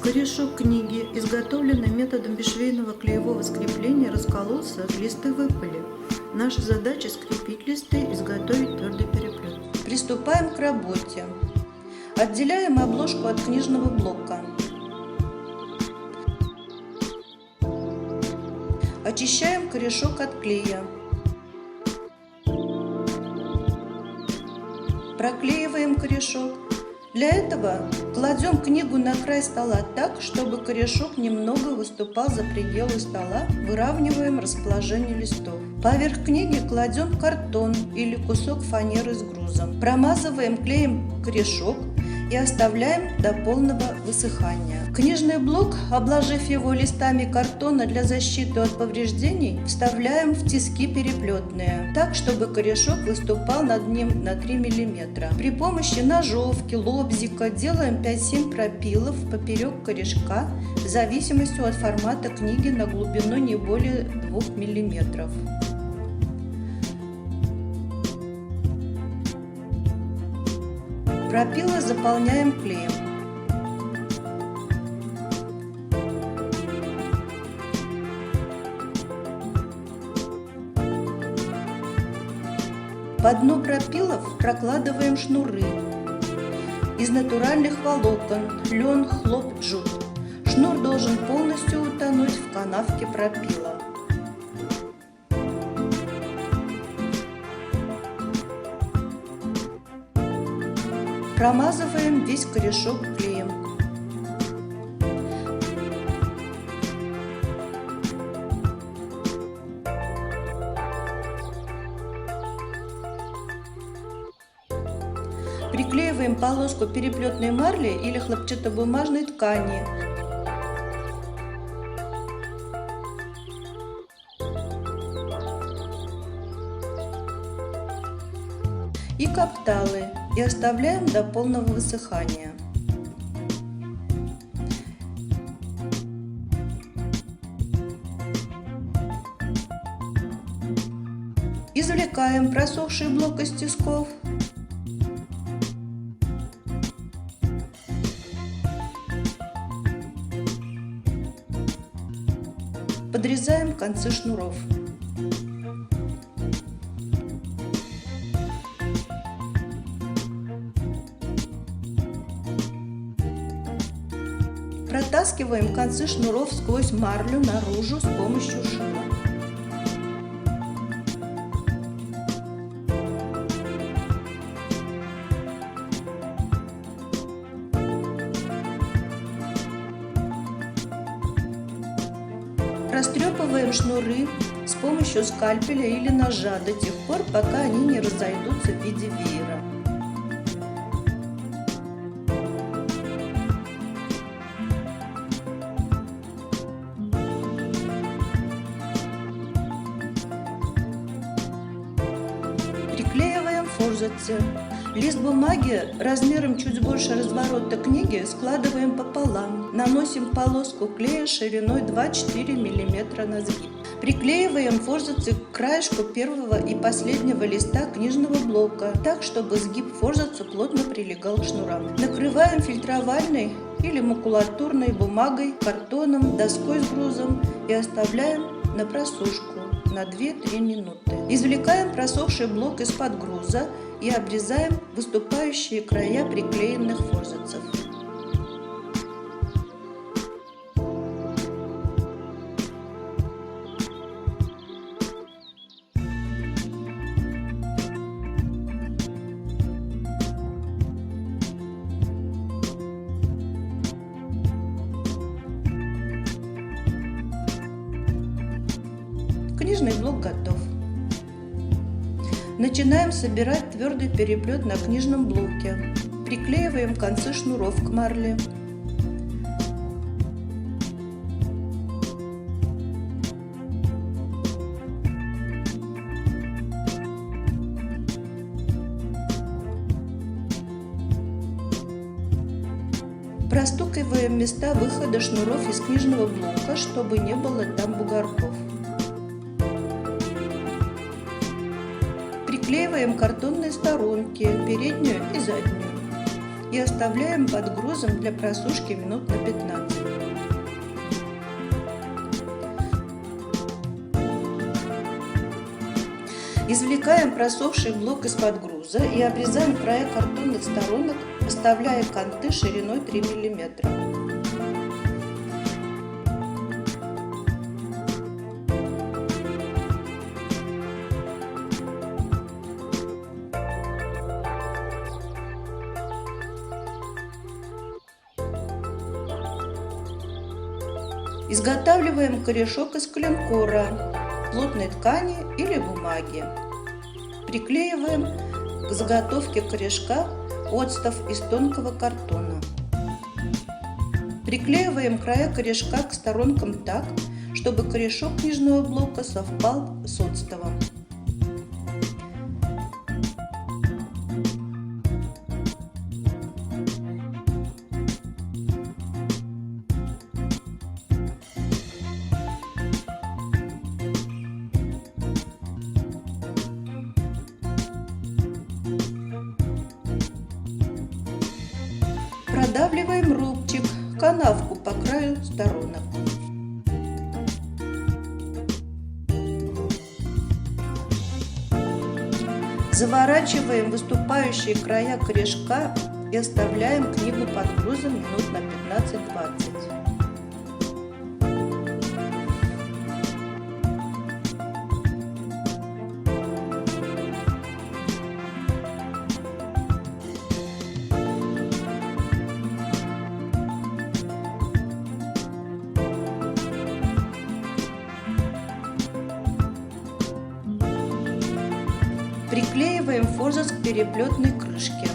Корешок книги, изготовленный методом бесшвейного клеевого скрепления, раскололся, листы выпали. Наша задача — скрепить листы и изготовить твердый переплет. Приступаем к работе. Отделяем обложку от книжного блока. Очищаем корешок от клея. Проклеиваем корешок. Для этого кладем книгу на край стола так, чтобы корешок немного выступал за пределы стола. Выравниваем расположение листов. Поверх книги кладем картон или кусок фанеры с грузом. Промазываем клеем корешок и оставляем до полного высыхания. Книжный блок, обложив его листами картона для защиты от повреждений, вставляем в тиски переплетные, так, чтобы корешок выступал над ним на 3 мм. При помощи ножовки, лобзика делаем 5-7 пропилов поперек корешка в зависимости от формата книги на глубину не более 2 мм. Пропилы заполняем клеем. По дну пропилов прокладываем шнуры из натуральных волокон: лен, хлоп, джут. Шнур должен полностью утонуть в канавке пропила. Промазываем весь корешок клеем. Приклеиваем полоску переплетной марли или хлопчатобумажной ткани. И капталы, и оставляем до полного высыхания. Извлекаем просохший блок из тисков. Подрезаем концы шнуров. Протаскиваем концы шнуров сквозь марлю наружу с помощью шила. Растрепываем шнуры с помощью скальпеля или ножа до тех пор, пока они не разойдутся в виде веера. Приклеиваем форзацы. Лист бумаги размером чуть больше разворота книги складываем пополам. Наносим полоску клея шириной 2-4 мм на сгиб. Приклеиваем форзацы к краешку первого и последнего листа книжного блока, так, чтобы сгиб форзаца плотно прилегал к шнурам. Накрываем фильтровальной или макулатурной бумагой, картоном, доской с грузом и оставляем на просушку на 2-3 минуты. Извлекаем просохший блок из-под груза и обрезаем выступающие края приклеенных форзацев. Книжный блок готов. Начинаем собирать твердый переплет на книжном блоке. Приклеиваем концы шнуров к марле. Простукиваем места выхода шнуров из книжного блока, чтобы не было там бугорков. Приклеиваем картонные сторонки, переднюю и заднюю. и оставляем под грузом для просушки минут на 15. Извлекаем просохший блок из-под груза и обрезаем края картонных сторонок, оставляя канты шириной 3 мм. Изготавливаем корешок из коленкора, плотной ткани или бумаги. Приклеиваем к заготовке корешка отстав из тонкого картона. Приклеиваем края корешка к сторонкам так, чтобы корешок нижнего блока совпал с отставом. Продавливаем рубчик, канавку по краю сторонок. Заворачиваем выступающие края корешка и оставляем книгу под грузом минут на 15-20. Приклеиваем форзац к переплетной крышке.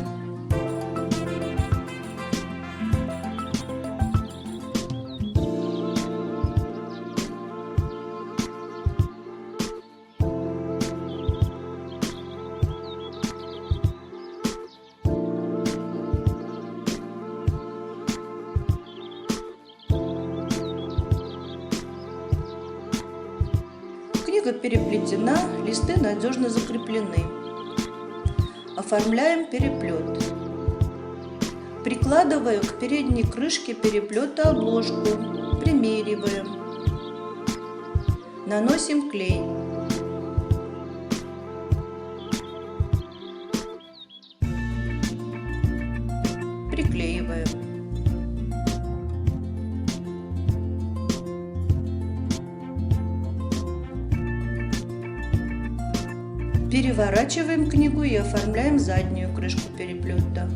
Книга переплетена, листы надежно закреплены. Оформляем переплет. Прикладываю к передней крышке переплета обложку, примериваем. Наносим клей. Приклеиваем. Переворачиваем книгу и оформляем заднюю крышку переплета.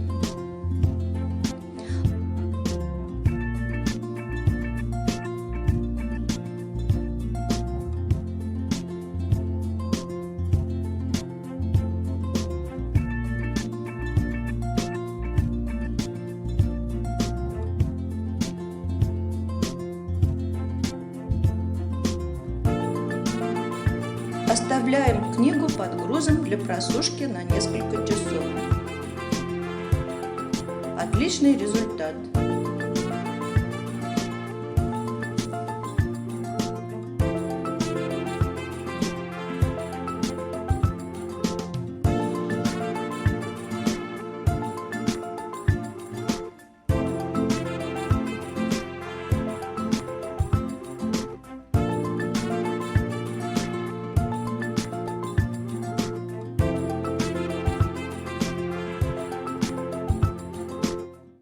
Оставляем книгу под грузом для просушки на несколько часов. Отличный результат!